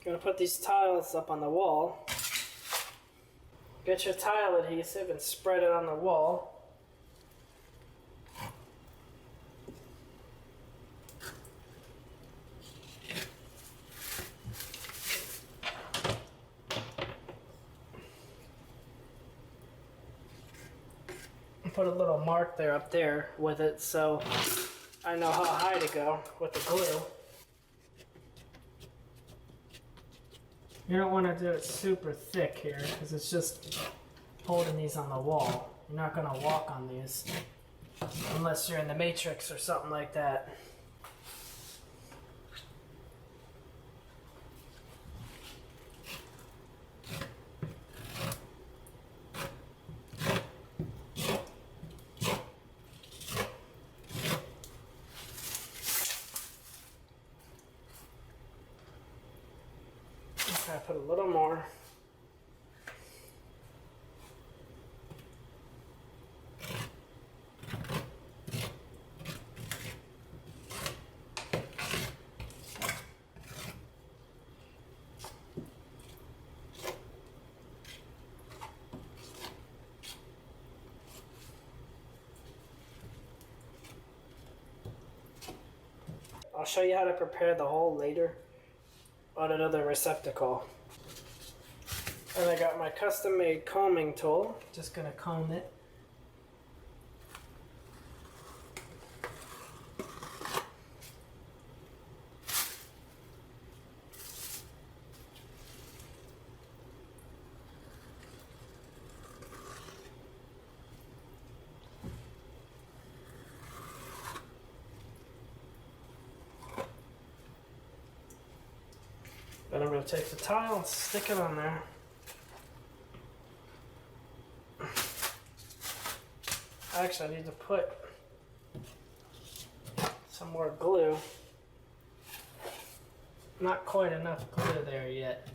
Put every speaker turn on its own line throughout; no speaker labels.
Gonna put these tiles up on the wall. Get your tile adhesive and spread it on the wall. Put a little mark there up there with it so I know how high to go with the glue. You don't want to do it super thick here because it's just holding these on the wall. You're not going to walk on these unless you're in the Matrix or something like that. I put a little more. I'll show you how to prepare the hole later on another receptacle. And I got my custom made combing tool. Just gonna comb it. Then I'm gonna take the tile and stick it on there. Actually, I need to put some more glue. Not quite enough glue there yet.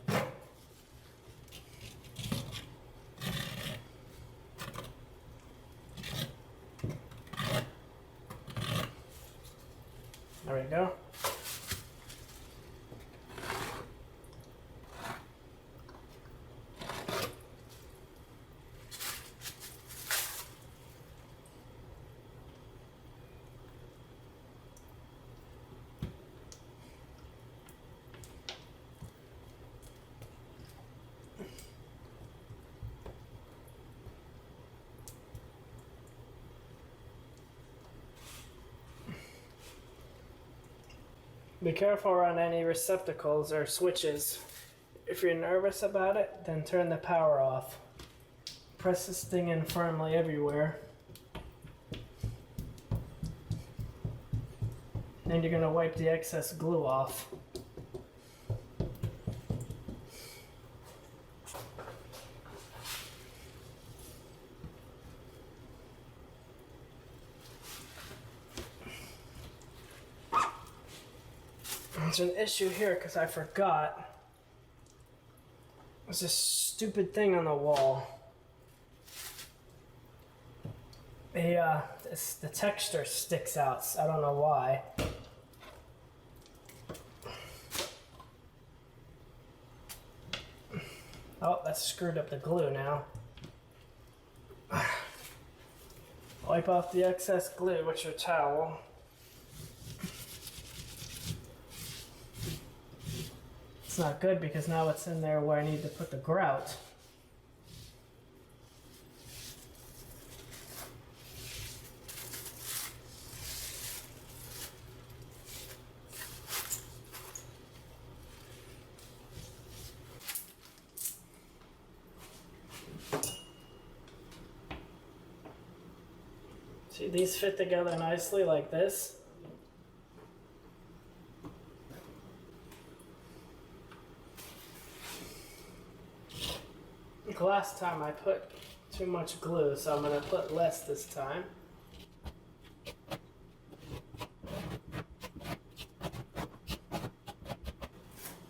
There we go. Be careful around any receptacles or switches. If you're nervous about it, then turn the power off. Press this thing in firmly everywhere. Then you're going to wipe the excess glue off. There's an issue here because I forgot. There's this stupid thing on the wall. The texture sticks out. So I don't know why. Oh, that's screwed up the glue now. Wipe off the excess glue with your towel. It's not good because now it's in there where I need to put the grout. See, these fit together nicely like this. Last time I put too much glue, so I'm going to put less this time.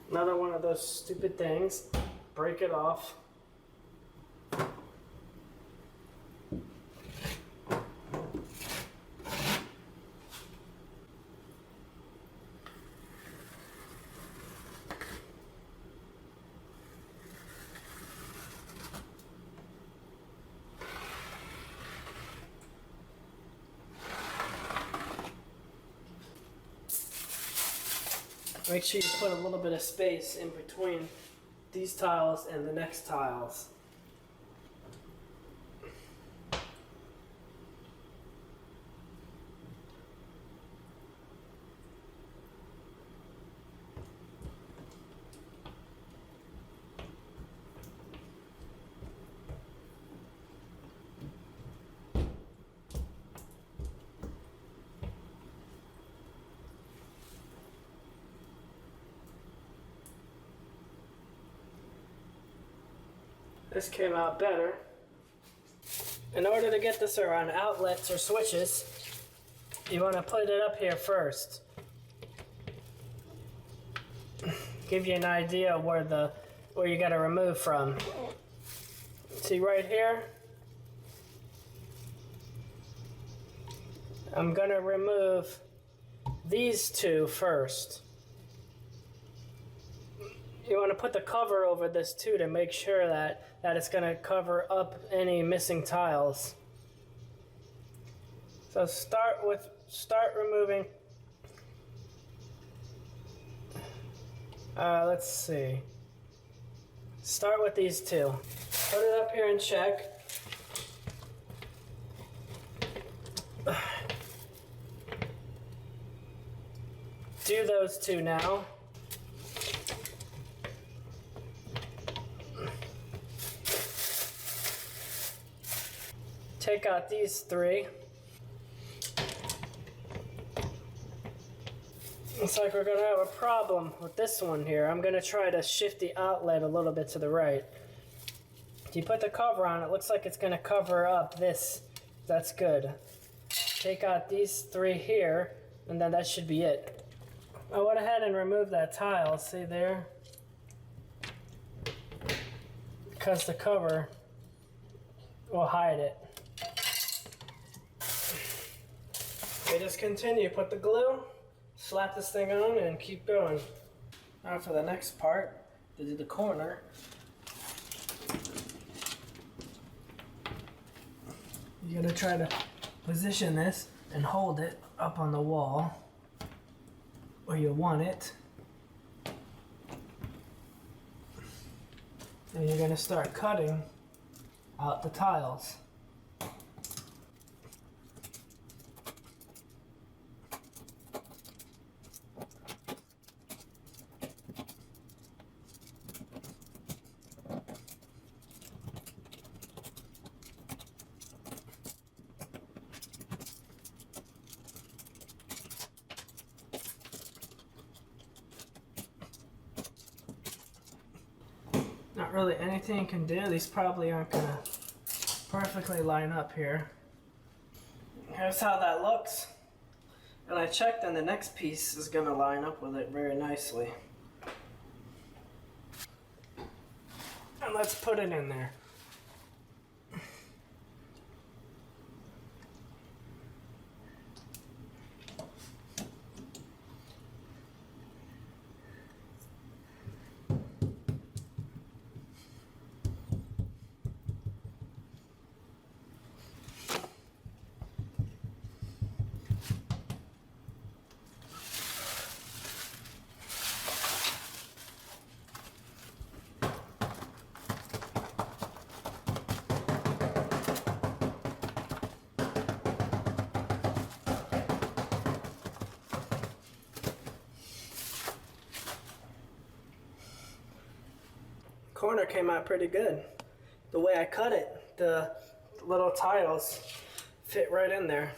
Another one of those stupid things. Break it off. Make sure you put a little bit of space in between these tiles and the next tiles. This came out better. In order to get this around outlets or switches, you want to put it up here first. Give you an idea of where you got to remove from. See right here? I'm going to remove these two first. You want to put the cover over this too to make sure that it's going to cover up any missing tiles. So start removing. Let's see. Start with these two. Put it up here and check. Do those two now. Take out these three. Looks like we're gonna have a problem with this one here. I'm gonna try to shift the outlet a little bit to the right. If you put the cover on, it looks like it's gonna cover up this. That's good. Take out these three here, and then that should be it. I went ahead and removed that tile, see there? Because the cover will hide it. Okay, just continue. Put the glue, slap this thing on, and keep going. Now for the next part, to do the corner. You're gonna try to position this and hold it up on the wall where you want it. And you're gonna start cutting out the tiles. Not really anything you can do. These probably aren't gonna perfectly line up here. Here's how that looks. And I checked, and the next piece is gonna line up with it very nicely. And let's put it in there. Corner came out pretty good. The way I cut it, the little tiles fit right in there.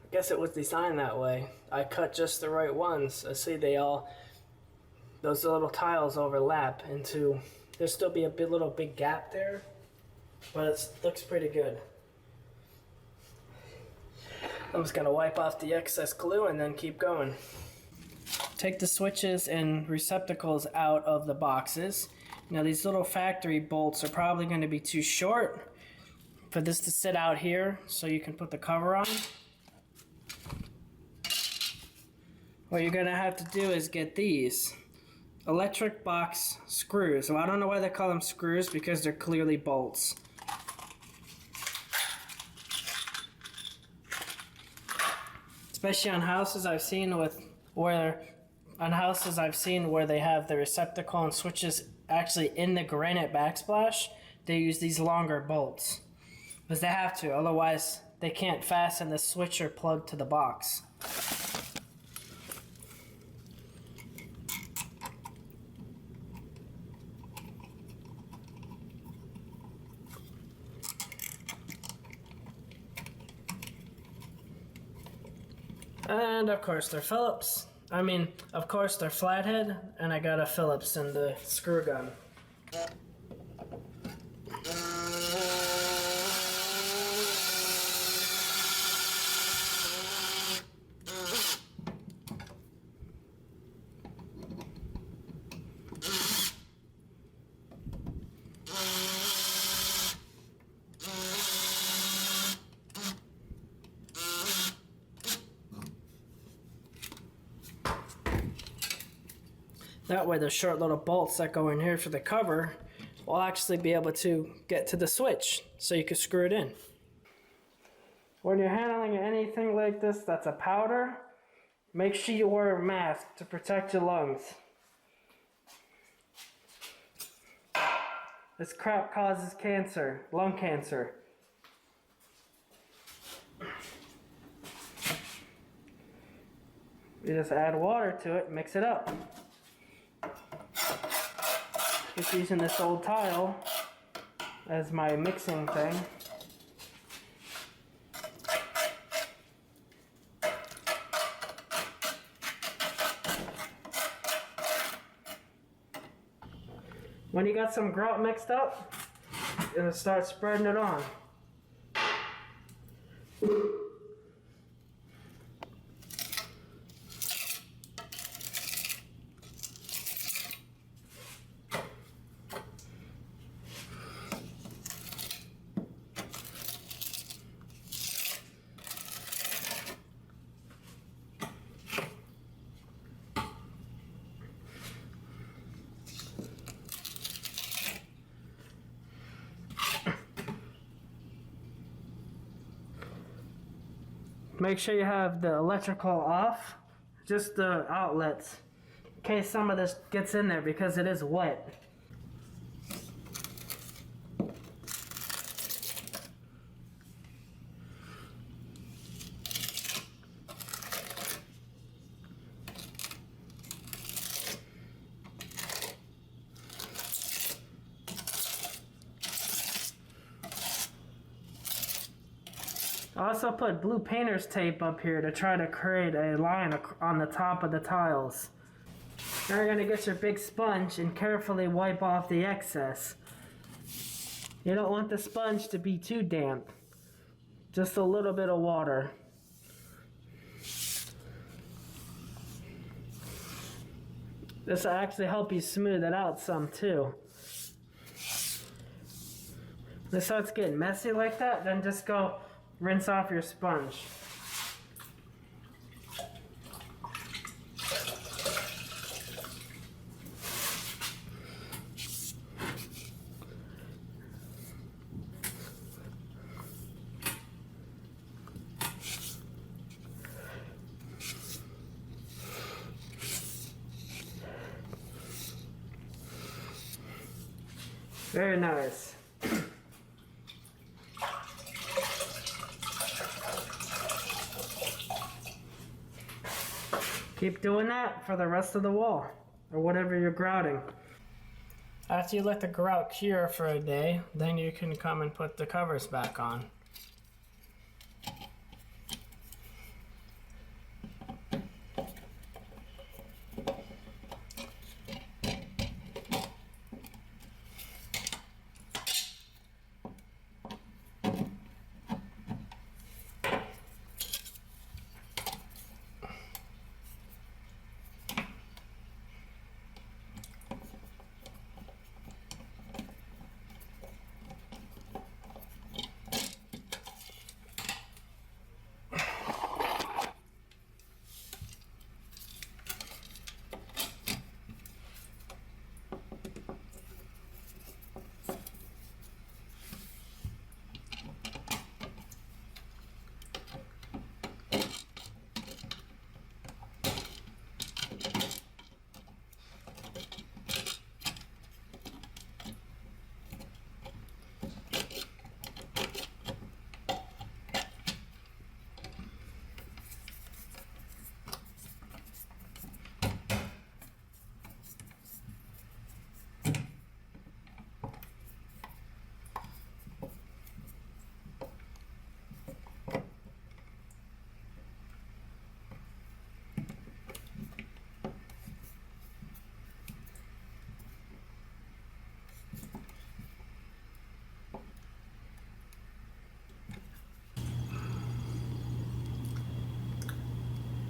I guess it was designed that way. I cut just the right ones. I see those little tiles overlap into, there'll still be a little big gap there, but it looks pretty good. I'm just gonna wipe off the excess glue and then keep going. Take the switches and receptacles out of the boxes. Now these little factory bolts are probably going to be too short for this to sit out here, so you can put the cover on. What you're going to have to do is get these electric box screws. So I don't know why they call them screws, because they're clearly bolts. Especially on houses I've seen where on houses I've seen where they have the receptacle and switches actually in the granite backsplash, they use these longer bolts. Because they have to, otherwise they can't fasten the switch or plug to the box. And of course they're Phillips. Of course they're flathead, and I got a Phillips in the screw gun. That way the short little bolts that go in here for the cover will actually be able to get to the switch so you can screw it in. When you're handling anything like this that's a powder, make sure you wear a mask to protect your lungs. This crap causes cancer, lung cancer. You just add water to it, mix it up. Just using this old tile as my mixing thing. When you got some grout mixed up, you're gonna start spreading it on. Make sure you have the electrical off, just the outlets, in case some of this gets in there because it is wet. I also put blue painter's tape up here to try to create a line on the top of the tiles. Now you're going to get your big sponge and carefully wipe off the excess. You don't want the sponge to be too damp. Just a little bit of water. This will actually help you smooth it out some too. If it starts getting messy like that, then just go rinse off your sponge. Very nice. Keep doing that for the rest of the wall, or whatever you're grouting. After you let the grout cure for a day, then you can come and put the covers back on.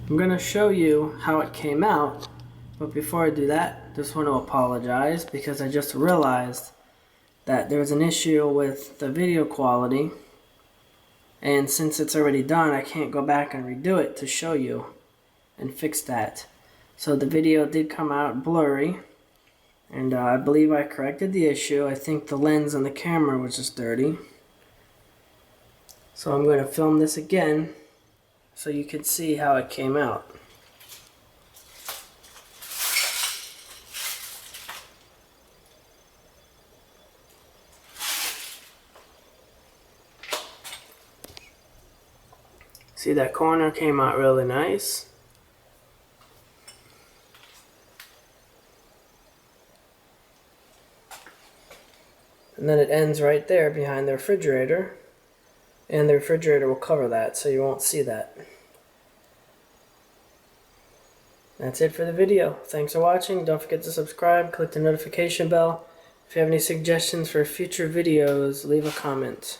I'm going to show you how it came out, but before I do that, just want to apologize because I just realized that there was an issue with the video quality, and since it's already done, I can't go back and redo it to show you and fix that. So the video did come out blurry, and I believe I corrected the issue. I think the lens on the camera was just dirty. So I'm going to film this again so you can see how it came out. See, that corner came out really nice. And then it ends right there behind the refrigerator. And the refrigerator will cover that, so you won't see that. That's it for the video. Thanks for watching. Don't forget to subscribe, click the notification bell. If you have any suggestions for future videos, leave a comment.